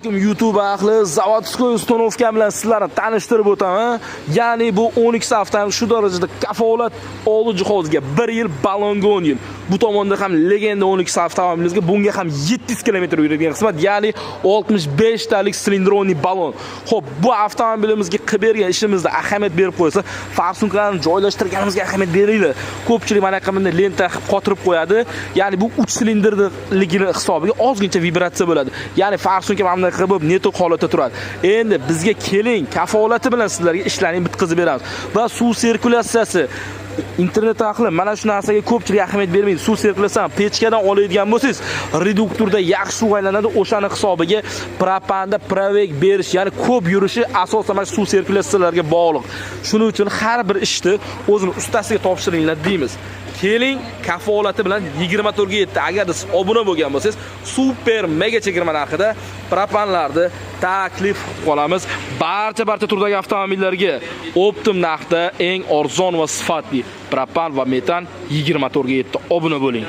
YouTube ahli zavodskoy uстановка bilan sizlarni tanishtirib o'taman. Ya'ni bu 12 avtomobil shu darajada kafolat oldi jihozga 1 yil, ballonga 10 yil. Bu tomonda ham legenda 12 avtomobilingizga bunga ham 700 km yuradigan qismat, ya'ni 65 talik silindrli ballon. Xo'p, bu avtomobilimizga qilib bergan ishimizda ahamiyat berib qo'ysa, farsunkalarni joylashtirganimizga ahamiyat beringlar. Ko'pchilik mana qanday lenta qotirib qo'yadi. Ya'ni bu 3 silindrligini hisobiga ozgincha vibratsiya bo'ladi. Ya'ni farsunka mamlakat qilib neto holatda turadi. Endi bizga keling, kafolati bilan sizlarga ishlarni bitkazib beramiz. Va suv sirkulyatsiyasi internet orqali mana shu narsaga ko'pchilik ahamiyat bermaydi. Suv sirkulyatsiyasini pechkadan oladigan bo'lsangiz, reduktorda yaxshi suv aylanadi. O'shani hisobiga propanda pravek berish, ya'ni ko'p yurishi asosan mana suv sirkulyatsiyalariga bog'liq. Shuning uchun har bir ishni o'zini ustasiga topshiringlar deymiz. Keling, kafolati bilan 24 ga 7. Agar siz obuna bo'lgan bo'lsangiz, super mega chegirma narxida propanlarni taklif qilamiz. Barcha turdagi avtomobillarga optim narxda eng arzon va sifatli propan va metan 24 ga 7 obuna bo'ling.